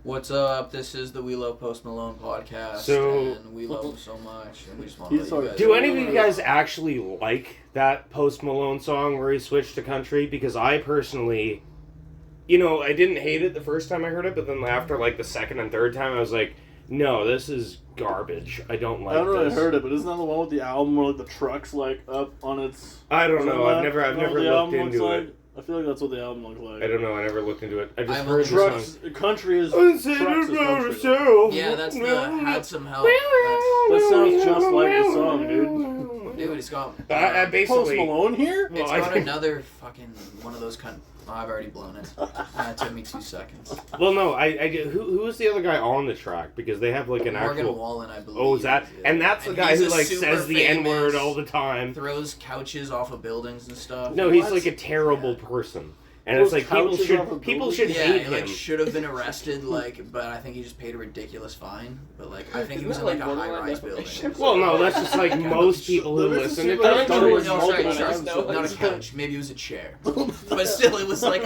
What's up? This is the We Love Post Malone podcast, and we love him so much, and we just want to let you guys. Do any of you guys actually like that Post Malone song where he switched to country? Because I personally, I didn't hate it the first time I heard it, but then after like the second and third time, I was like, no, this is garbage. I don't like this. I haven't really heard it, but isn't that the one with the album where like the truck's like up on its... I don't know. I've never looked into it. I feel like that's what the album looks like. I don't know. I never looked into it. I just heard the song. Country is... Trucks is country. Yeah, that's the Had Some Help. That sounds just like the song, dude. Dude, it's got... basically, Post Malone here? It's got another fucking one of those kind of... Oh, I've already blown it. That took me 2 seconds. Well, no, who is the other guy on the track? Because they have like an Morgan actual... Wallen, I believe. Oh, is that? And that's the guy who like says the N-word all the time. Throws couches off of buildings and stuff. No, he's like a terrible person. And it's like people should hate him. He should have been arrested, but I think he just paid a ridiculous fine. But I think he was in a high-rise building. Well, no, that's just like most people who listen to country. No, not a couch. Maybe it was a chair. But still, it was like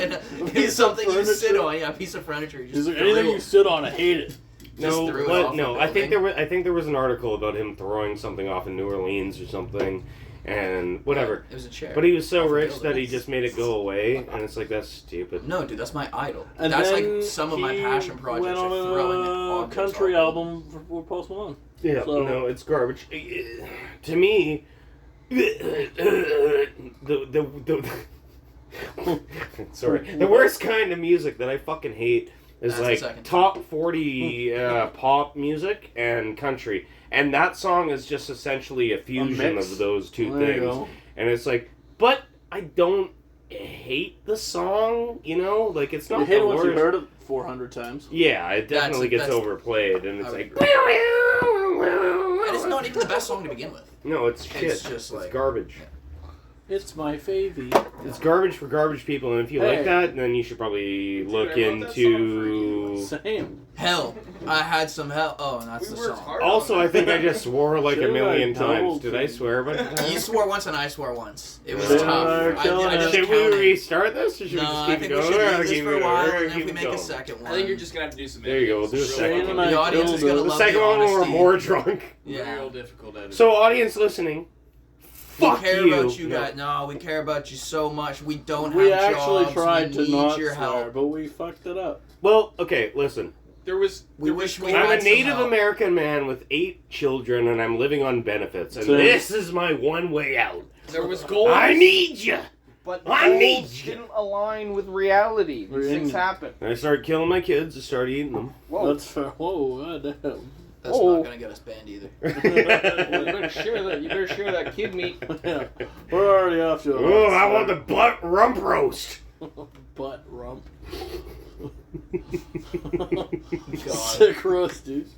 something you sit on. Yeah, a piece of furniture. Is there anything you sit on? I hate it. No. I think there was an article about him throwing something off in New Orleans or something. And whatever. It was a chair. But he was so rich that he just made it go away, and it's like, that's stupid. No, dude, that's my idol. And that's like some of my passion projects went on are throwing a country album for Post Malone. Yeah, so. No, it's garbage. To me, sorry, the worst kind of music that I fucking hate is like top 40 pop music and country. And that song is just essentially a fusion of those two things. And it's like, but I don't hate the song, Like, it's not you hate the it once worst. you heard it 400 times. Yeah, it definitely gets overplayed, and it's like... And it's not even the best song to begin with. No, it's shit. It's just it's garbage. Yeah. It's my favy. It's garbage for garbage people, and if you like that, then you should probably look into... Same. Hell. I had some hell. Oh, and that's the song. Also, I think I just swore like a million times. Did I swear a bunch of times? You swore once and I swore once. It was tough. Should we restart this, or should we just keep it going? No, I think we should leave this for a while, and then we make a second one. I think you're just going to have to do some There you go, we'll do a second one. The audience is going to love the second one when we're more drunk. Yeah. Real difficult editing. So, audience listening, fuck you. We care about you guys. No, we care about you so much. We don't have jobs. We actually tried to not your swear, help. but we fucked it up. Well, okay, listen. We wish we I'm had a Native some help. American man with 8 children, and I'm living on benefits. And this is my one way out. There was goals. I need you. But I need goals you. didn't align with reality. These things happen. And I started killing my kids. I started eating them. Whoa. That's fair. Whoa, goddamn. That's not going to get us banned either. Well, you better share that kid meat. Yeah. We're already off to a Oh, I want the butt rump roast. butt rump. God. Sick roast, dude.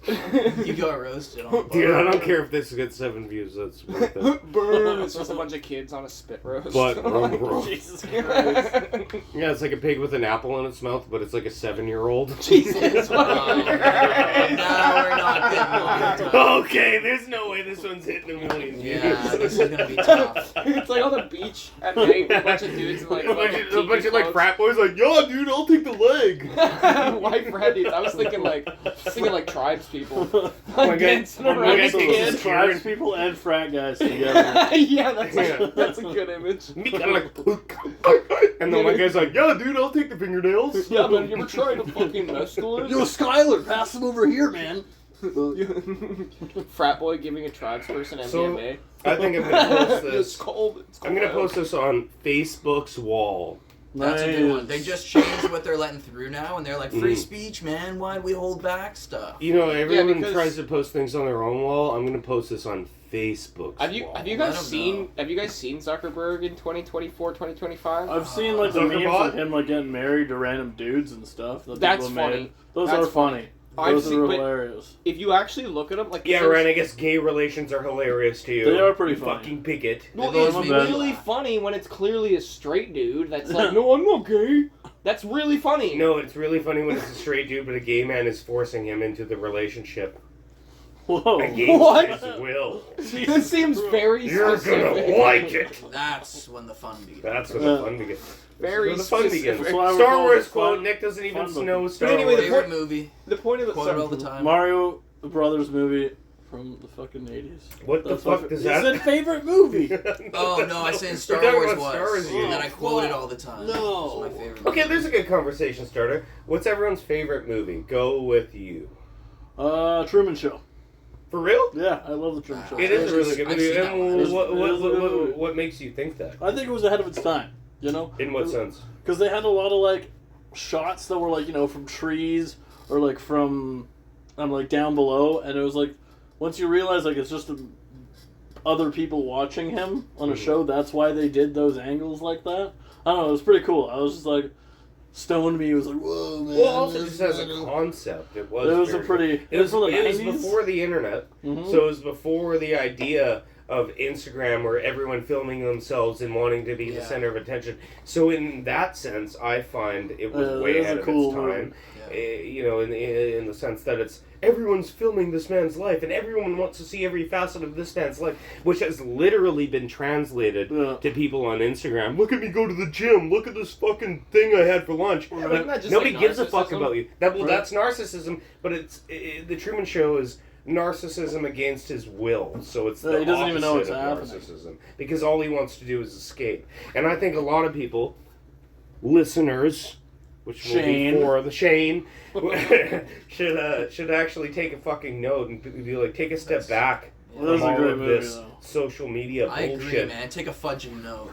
You got roasted on Dude, I don't care if this gets 7 views. That's worth it. Burn. It's just a bunch of kids on a spit roast. Butt rump roast. Jesus Christ. Yeah, it's like a pig with an apple in its mouth, but it's like a 7-year-old. Jesus. Now we're not getting on. Okay, there's no way this one's hitting a million views. Yeah, this is gonna be tough. It's like on the beach at night with a bunch of dudes and like a bunch of like frat boys like, yeah, dude, I'll take the leg. White frat dudes. I was thinking like tribes people. My guys, Tribes people and frat guys together. Yeah, that's a good image. And then one guy's like, yeah, dude, I'll take the fingernails. Yeah, man, you ever tried to fucking mescaline? Yo, Skyler, pass them over here, man. Frat boy giving a tribes person MDMA. So, I think I'm gonna post this. It's cold. I'm gonna post this on Facebook's wall. That's a good one. They just changed what they're letting through now, and they're like, free speech, man. Why'd we hold back stuff? Everyone tries to post things on their own wall. I'm gonna post this on Facebook's wall. Have you guys seen Zuckerberg in 2024, 2025? I've seen like the memes of him like getting married to random dudes and stuff. That's funny. Those are funny. Those are hilarious. If you actually look at them, like Ryan, I guess gay relations are hilarious to you. They are pretty funny. Fucking bigot. Well, it's really funny when it's clearly a straight dude that's like, no, I'm not gay. That's really funny. No, it's really funny when it's a straight dude, but a gay man is forcing him into the relationship. Whoa. Against his will. This seems very You're specific. gonna like it. That's when the fun begins. That's when the fun begins. Very That's where the fun begins. That's why I Star would Wars call quote. it Nick doesn't even fun know book. Star But anyway, Wars. Favorite movie. The point of the Quote it all the time. Mario Brothers movie from the fucking 80s. What the fuck does that? It's a favorite movie. Oh no, I said Star We're talking Wars about was, Star Wars, and then I oh, quote it fuck. all the time. No. It's my favorite. Okay, movie. there's a good conversation starter. What's everyone's favorite movie? Go with you. Truman Show. For real? Yeah, I love the Truman Show. It is a really good I've movie. seen that one. And It is a good movie. what makes you think that? I think it was ahead of its time. You know? In what sense? Because they had a lot of like shots that were like, you know, from trees or like from like down below, and it was like once you realize like it's just other people watching him on a show, that's why they did those angles like that. I don't know, it was pretty cool. I was just like stoned me. It was like, whoa, man. Well, also just as a concept, it was. a pretty. It was from the it was 90s. before the internet, Mhm. so it was before the idea of Instagram or everyone filming themselves and wanting to be the Yeah. center of attention. So in that sense, I find it was It way was ahead a of cool its time. movie. You know, in the sense that it's everyone's filming this man's life and everyone wants to see every facet of this man's life, which has literally been translated Yeah. to people on Instagram. Look at me go to the gym. Look at this fucking thing I had for lunch. Yeah, but isn't that just Nobody like gives a fuck narcissism? about you. Right. That's narcissism, but the Truman Show is narcissism against his will. So it's the He doesn't even know opposite what's of happening. narcissism because all he wants to do is escape. And I think a lot of people, listeners, which will Shane. be for the Shane, should actually take a fucking note and be like, take a step back Well, that from was a all great of movie, this though. social media I bullshit. agree, man. Take a fudging note.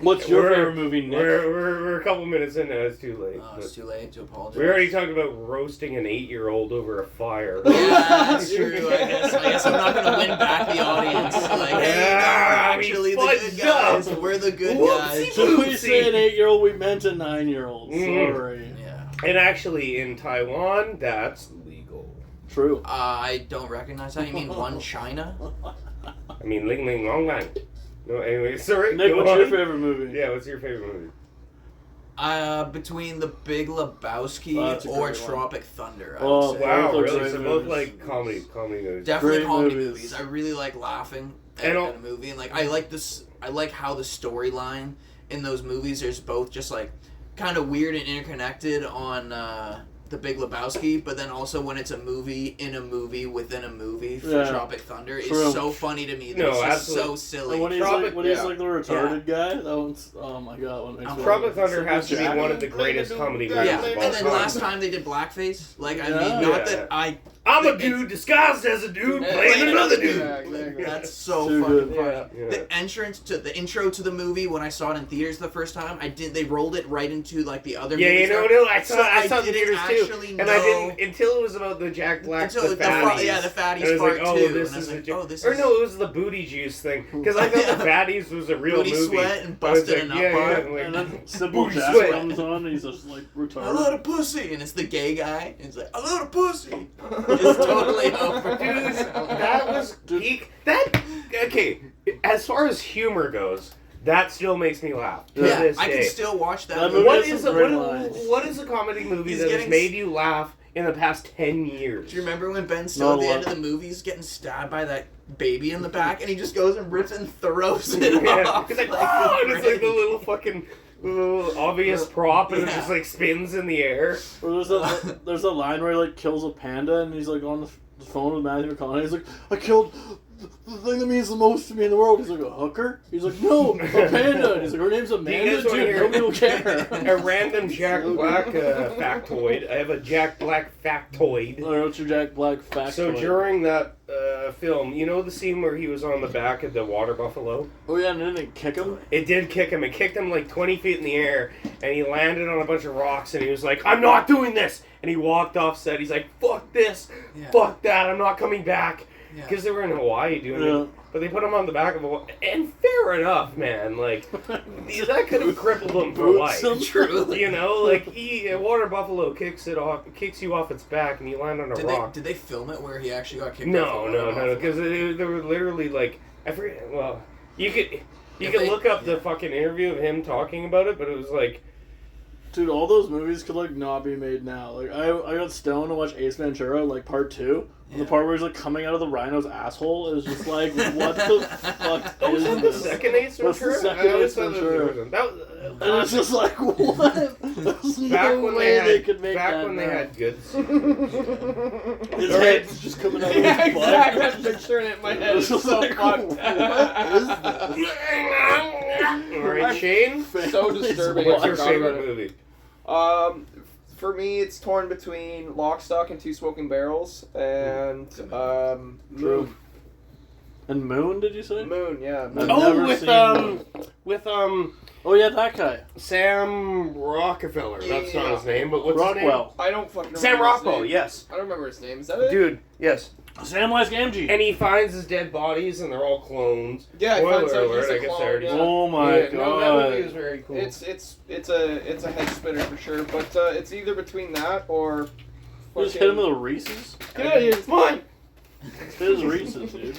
What's your We're- favorite movie, Nick? We're a couple minutes in now. It's too late. Oh, but- it's too late to apologize. we already talked about roasting an 8-year-old over a fire. Yeah, that's true. I guess I'm not gonna win back the audience. Like, hey, no, we're Yeah, we actually the fudged good guys. up. We're the good Whoopsie guys. So we Oopsie. say an 8-year-old, we meant a 9-year-old. Mm. Sorry. Yeah. And actually, in Taiwan, that's legal. True. I don't recognize that. You mean one China? I mean, ling ling long lang. No, anyway, sorry. Nick, go what's your on. favorite movie? Yeah, what's your favorite movie? Between The Big Lebowski Oh, that's a or great one. Tropic Thunder. I Oh, would say. Wow, Both are really? great So both movies. like comedy movies. Definitely Great comedy movies. movies. I really like laughing at, And I'll- at a movie, and like I like this. I like how the storyline in those movies. There's both just like kind of weird and interconnected on The Big Lebowski, but then also when it's a movie in a movie within a movie for Yeah. Tropic Thunder, it's True. so funny to me. That No, it's just absolutely. so silly. And when he's Tropic- like, when he's yeah. like the retarded guy, that one's, oh my god, what makes me Tropic laugh. Thunder has to be Jack. one of the greatest comedy movies Yeah, of all and then time. last time they did blackface. Like I Yeah. mean, Yeah. not that I'm a it's- dude disguised as a dude Yeah, playing another dude. Yeah, exactly. That's so Too fucking good. funny. Yeah. The intro to the movie when I saw it in theaters the first time, they rolled it right into like the other Yeah, movies. you know, that- no, I so saw it in didn't theaters actually too, and I know- didn't until it was about the Jack Black, Until the the fatties. yeah, the fatties And I was part like, oh, too. this And I was is a like, joke. oh, this Or is no, it was the booty juice thing because I thought the fatties was a real Booty movie. Sweat and I was Busted like, a Nut yeah, Bar. yeah, And like, then Simple Booty Jack Sweat. comes on and he's just like a retarded. lot of pussy, and it's the gay guy. And he's like, a lot of pussy. It's totally over. dude, that was peak. That okay. As far as humor goes, that still makes me laugh to Yeah, this I day. can still watch that. That movie. movie What has is some a great what, lines. what is a comedy movie He's that has getting made you laugh in the past 10 years? Do you remember when Ben Still Not at the a end lot. of the movie is getting stabbed by that baby in the back, and he just goes and rips and throws it Yeah, off? it's like, like oh, a and it's like the grenade. little fucking little obvious prop, and it Yeah. just like spins in the air. Or there's a line where he like kills a panda and he's like on the phone with Matthew McConaughey. He's like, I killed the thing that means the most to me in the world. He's like, a hooker? He's like, no, a panda. And he's like, her name's Amanda, guys wanna dude. hear- Nobody will care. A random Jack Black factoid. I have a Jack Black factoid. Or what's your Jack Black fact? So during that film, you know the scene where he was on the back of the water buffalo? Oh yeah, and then they kick him? It did kick him. It kicked him like 20 feet in the air, and he landed on a bunch of rocks, and he was like, I'm not doing this! And he walked off set. He's like, fuck this! Yeah. Fuck that! I'm not coming back! Yeah. Because they were in Hawaii doing Yeah. it. But they put him on the back of a... And fair enough, man. Like, that could have crippled him for life. Truly. You know, like, a water buffalo kicks you off its back, and you land on a rock. Did they film it where he actually got kicked No, off? no, because they were literally like, I forget. Well, you could If could they- look up the yeah. fucking interview of him talking about it, but it was like Dude, all those movies could, like, not be made now. Like, I got stoned to watch Ace Ventura, like, part 2. Yeah. The part where he's, like, coming out of the rhino's asshole is just like, what the fuck is that this? The second Ace Ventura? That's the second Ace Ventura. And it's just like, what? There's no way they could make that back when they had good His head's just coming out of his butt. Exactly. I'm picturing it in my head. It's so like, fucked. What is this? Alright, Shane? So disturbing. What's your favorite movie? For me, it's torn between Lock, Stock, and Two Smoking Barrels and Moon. And Moon, did you say? Moon, yeah. I've never seen Moon. Oh yeah, that guy. Sam Rockefeller. That's not his name, but what's Rockwell. his name? I don't fucking remember Sam his Rockwell, name. yes. I don't remember his name. Is that it? Dude, yes. Samwise Gamgee. And he finds his dead bodies, and they're all clones. Yeah, he finds out he's a I guess clone, I already yeah. Oh my god. No, that movie was very cool. It's a head spinner for sure, but it's either between that or. You just hit him with a Reese's? Get out of here! It's mine. Hit his Reese's, dude.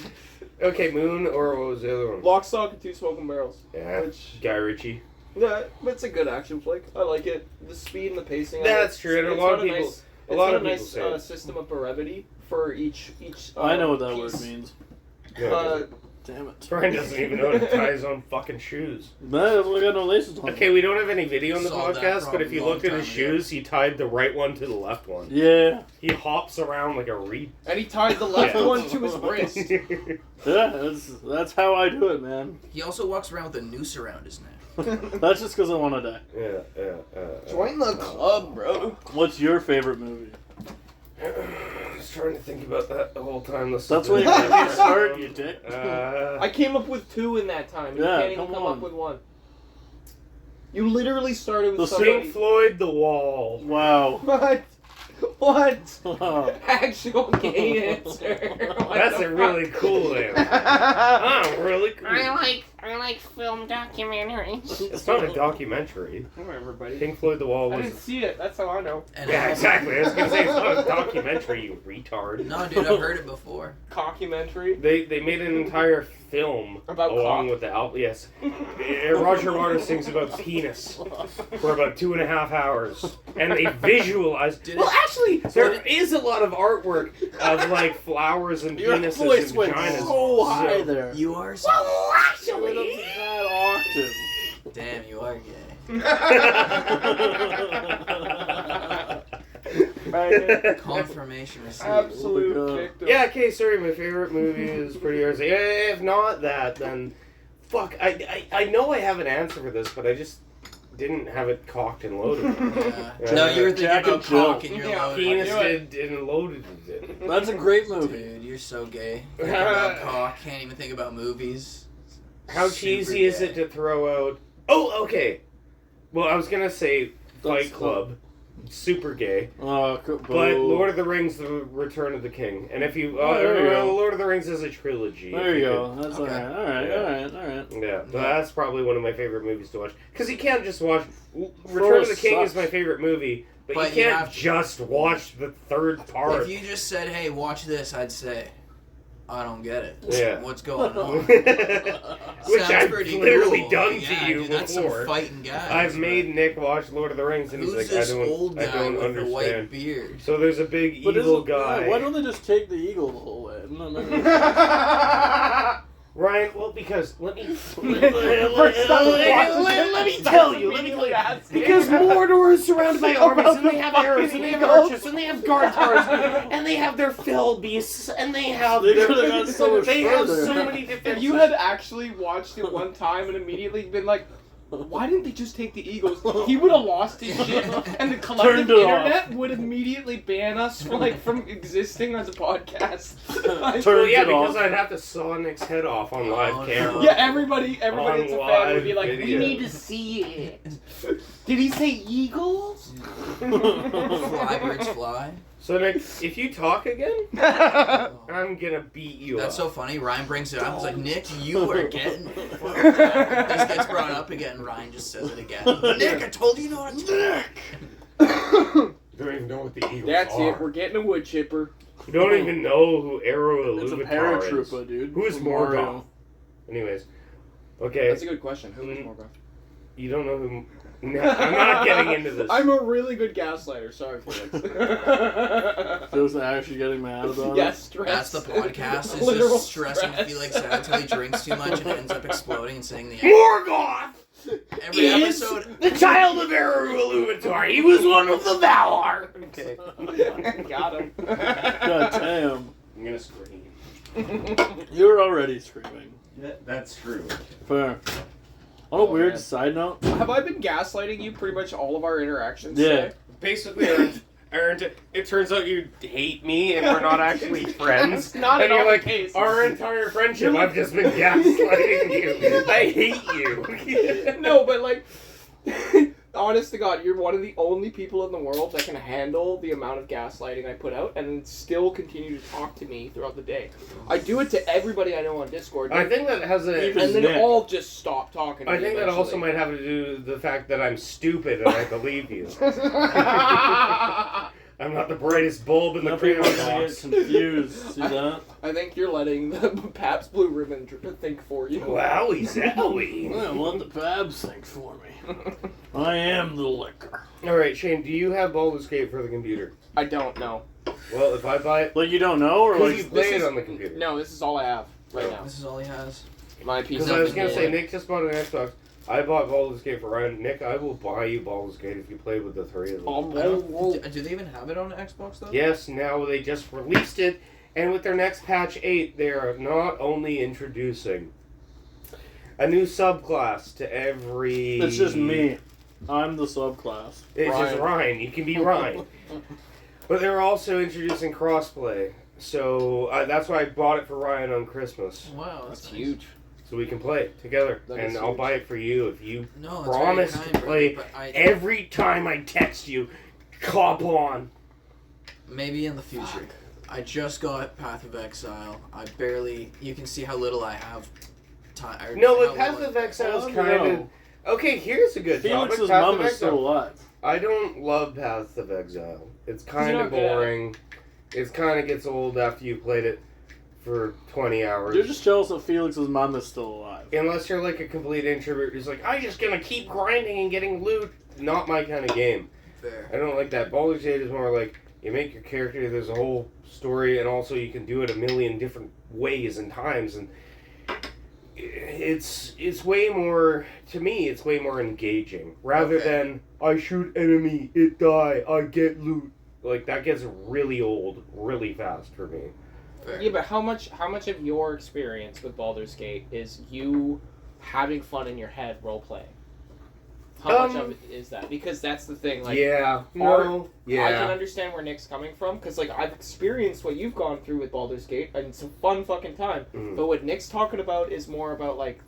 Okay, Moon, or what was the other one? Lock, Stock, and Two Smoking Barrels. Yeah, Which, Guy Ritchie. yeah, it's a good action flick. I like it. The speed and the pacing. That's true. And a lot of people. A lot of people nice say it. system of brevity for each. I know what that piece. word means. Damn it. Brian doesn't even know how to tie his own fucking shoes. No, we got no laces on. Okay, we don't have any video on the Solved that podcast, but if problem you a long looked at his time ago. shoes, he tied the right one to the left one. Yeah. He hops around like a reed. And he tied the left Yeah. one to his wrist. Yeah, that's how I do it, man. He also walks around with a noose around his neck. That's just because I want to die. Yeah. Join the club, bro. What's your favorite movie? I was trying to think about that the whole time. That's what you made me start, you dick. I came up with 2 in that time. You Yeah, can't even come come on. up with 1. You literally started with The somebody. Pink Floyd, The Wall. Wow. What? Actual gay answer. That's a really cool answer. Oh, really cool. I like film documentaries. It's not a documentary. Everybody. Pink Floyd, The Wall I was... didn't see it. That's how I know. And Yeah, exactly. I was going to say, it's not a documentary, you retard. No, dude, I've heard it before. Cockumentary. They made an entire film About along cock? with the album. Yes. Roger Waters sings about penis for about 2.5 hours. And they visualize... Did Well, it- actually, there is a lot of artwork of, like, flowers and Your penises voice and went vaginas. so high there. You are so... It went up to that octave. Damn, you are gay. Confirmation received. Absolute Oh my God. victim. Yeah, okay, sorry, my favorite movie is Pretty Hard. If not that, then... Fuck, I know I have an answer for this, but I just didn't have it cocked and loaded. No, you were thinking Jack about and Jill. cock and you're Yeah, loaded. Penis didn't loaded it. That's a great movie. Dude, you're so gay. Thinking about cock, can't even think about movies. How Super cheesy is gay. it to throw out... Oh, okay. Well, I was gonna say Fight Club. Super gay. But Lord of the Rings, The Return of the King. And if you... there you go. Lord of the Rings is a trilogy. There if you go. That's Okay. alright. Yeah, but that's probably one of my favorite movies to watch. Because you can't just watch... Return of the King sucks. is my favorite movie, but But you you can't have to. just watch the third part. If you just said, hey, watch this, I'd say, I don't get it. Yeah. What's going on? Which Sounds I've pretty clearly cool. done Yeah, to you dude, that's before. some fighting guys. I've made Nick watch Lord of the Rings, and Who's he's like, this I don't, old I guy don't with the white understand. beard? So there's a big But evil isn't- guy. why don't they just take the eagle the whole way? No. Ryan, well, because let me Let me tell you. Because Mordor is surrounded by armies, and they have arrows, and they have archers, and they have guard towers, and they have their fell beasts, and they have They their, could've gone so much they have further. so many different. If you had actually watched it one time and immediately been like, why didn't they just take the Eagles? He would have lost his shit, and the collective Turned it off. internet would immediately ban us from existing as a podcast. Turned yeah, it because off. I'd have to saw Nick's head off on live Oh, camera. no. Yeah, everybody that's a On fan would live be like, video. we need to see it. Did he say Eagles? Fly birds fly. So Nick, if you talk again, Oh. I'm gonna beat you That's up. so funny. Ryan brings it up. I was like, Nick, you are getting... This gets brought up again. Ryan just says it again. Nick, I told you not to. Nick! You don't even know what the Eagles That's are. it. We're getting a wood chipper. You don't even know who Arrow It's a Iluvatar is. paratrooper, dude. Who is Mario. Morgoth? Anyways. Okay. That's a good question. Who is Morgoth? You don't know who... No, I'm not getting into this. I'm a really good gaslighter. Sorry, Felix. Phil's actually getting mad about it. Yes, stress. That's the podcast. Is Literal just stressing stress. Felix out until he drinks too much and ends up exploding and saying the Morgoth! every is episode. the child of Eru Illuvatar. He was one of the Valar. Okay. Got him. God damn. I'm gonna scream. You're already screaming. Yeah, that's true. Fair. On a weird man. side note. Have I been gaslighting you pretty much all of our interactions Yeah. today? Basically, it turns out you hate me and we're not actually friends. That's not and at you're all like, the case. our entire friendship, I've just been gaslighting you. I hate you. No, but like, honest to God, you're one of the only people in the world that can handle the amount of gaslighting I put out and still continue to talk to me throughout the day. I do it to everybody I know on Discord. I think that has a... and then Nick. all just stop talking to I me think that also eventually. might have to do with the fact that I'm stupid and I believe you. I'm not the brightest bulb in the People crayon are gonna get box. confused. See that? I think you're letting the Pabst Blue Ribbon think for you. Wowie zowie. Well, what the Babs think for me. I am the liquor. Alright, Shane, do you have Baldur's Gate for the computer? I don't know. Well, if I buy it... Like you don't know, or Because like you play this it is- on the computer. No, this is all I have right now. This is all he has. My piece Because of I was going to say, boy. Nick just bought an Xbox. I bought Baldur's Gate for Ryan. Nick, I will buy you Baldur's Gate if you play with the three of them. Do they even have it on Xbox though? Yes, now they just released it, and with their next patch 8, they are not only introducing a new subclass to every... it's just me. I'm the subclass. It's just Ryan. You can be Ryan. But they're also introducing crossplay. So that's why I bought it for Ryan on Christmas. Wow, That's nice. huge. So we can play it together. That And is I'll huge. buy it for you if you No, that's promise very to kind, play but every time I text you. Cop on. maybe in the future. I just got Path of Exile. I barely. You can see how little I have time. No, but Path of Exile is kind of... Okay, here's a good topic. Felix's Path mom of is still Exile. alive. I don't love Path of Exile. It's kind not of good at it. boring. It kind of gets old after you played it for 20 hours. You're just jealous that Felix's mom is still alive. Unless you're like a complete introvert who's like, I'm just gonna keep grinding and getting loot. Not my kind of game. Fair. I don't like that. Baldur's Gate is more like, you make your character, there's a whole story, and also you can do it a million different ways and times, and it's way more, to me, it's way more engaging. Rather than, I shoot enemy, it die, I get loot. Like, that gets really old really fast for me. Fair. Yeah, but how much of your experience with Baldur's Gate is you having fun in your head role playing? How much of it is that? Because that's the thing. Like, yeah. I No. can Yeah. understand where Nick's coming from because, like, I've experienced what you've gone through with Baldur's Gate, and it's a fun fucking time. Mhm. But what Nick's talking about is more about like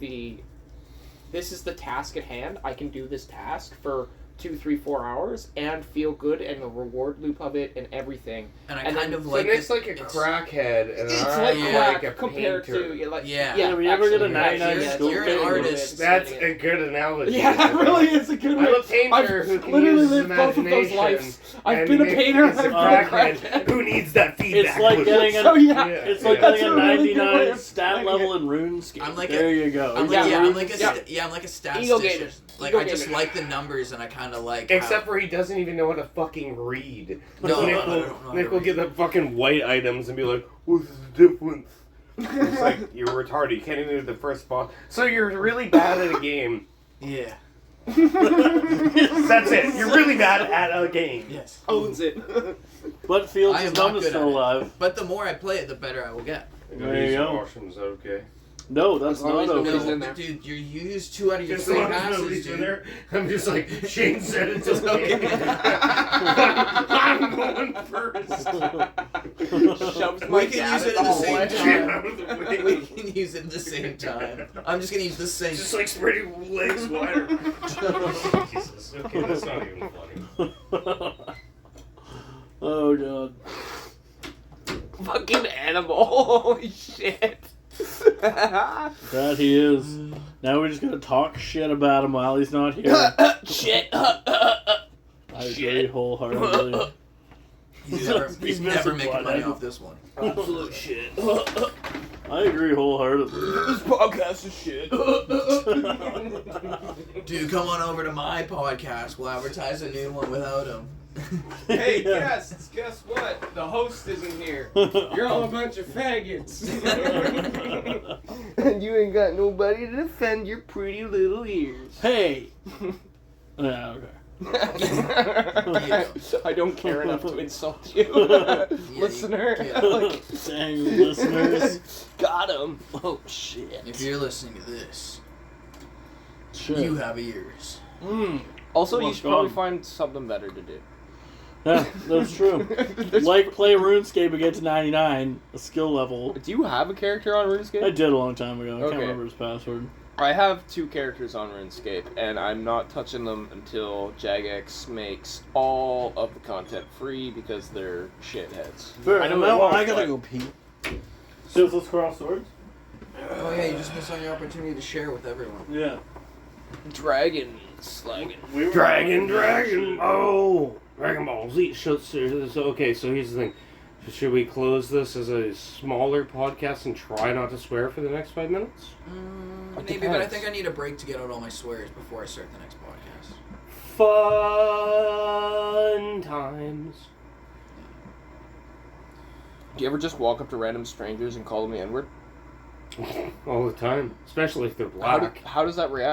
this is the task at hand. I can do this task for 2, 3, 4 hours and feel good and the reward loop of it and everything. And I And kind then- of So like. Nick's it- like a it's- crackhead, and It's I'm like like crack a compared painter. to like Yeah. Yeah, we ever get a actually, 99 yeah, scope you're an thing? artist. That's a good analogy. Yeah, that really is a good I'm way. a painter who can literally use his lived both of those imagination. lives. I've and been a Nick painter. is a I've been a crackhead crackhead. who needs that feedback. It's like loop. getting So yeah, It's like That's getting a a really good way 99 of stat playing level it. in RuneScape. I'm like there you go. I'm Yeah, like, I'm like a yeah. I'm like a Ego statistician. gamer. Like Ego I just gamer. like the numbers and I kind of like. Except how, for he doesn't even know how to fucking read. No, Nick I don't know how to Nick will read. get the fucking white items and be like, what's the difference? It's like, you're retarded. You can't even do the first boss. So you're really bad at a game. Yeah. That's it. You're really bad at a game. Yes. Owns it. But I am Felix's not mom is good still at it. alive. But the more I play it, the better I will get. There you go. Is that okay? No, that's As long as not nobody's okay. in there. Dude, you use 2 out of your Just 3 as long as passes, nobody's in dude. there, I'm just like, Shane said it's It's okay. okay. I'm going first. Shoves We my can dad use it in at the the same hallway. Get out of the way. We can use it at the same time. I'm just gonna use the same. Just like spreading legs wider. Jesus. Okay, that's not even funny. Oh god. Fucking animal. Holy shit. That he is. Now we just gotta talk shit about him while he's not here. Shit. I agree He's never He's never missing making one, money eh? off this one. Absolute shit. I agree wholeheartedly. This podcast is shit. Dude, come on over to my podcast. We'll advertise a new one without him. Hey, guests, guess what? The host isn't here. You're all a bunch of faggots. And you ain't got nobody to defend your pretty little ears. Hey! Yeah, okay. I don't care enough to insult you, listener. Yeah. Like, Dang, listeners. got him. Oh shit. If you're listening to this, Shit. you have ears. Also, you What's should probably gone? find something better to do. Yeah, that's true. Like, play RuneScape and get to 99, a skill level. Do you have a character on RuneScape? I did a long time ago. I Okay. can't remember his password. I have 2 characters on RuneScape, and I'm not touching them until Jagex makes all of the content free because they're shitheads. Fair, I know that they one, won't, I gotta but- go pee. So let's cross swords? Oh yeah, you just missed on your opportunity to share with everyone. Yeah. Dragon slagging. Dragon. Oh, Dragon Ball Z. Okay, so here's the thing. Should we close this as a smaller podcast and try not to swear for the next 5 minutes? Maybe, but I think I need a break to get out all my swears before I start the next podcast. Fun times. Do you ever just walk up to random strangers and call them the N-word? All the time, especially if they're black. How does that react?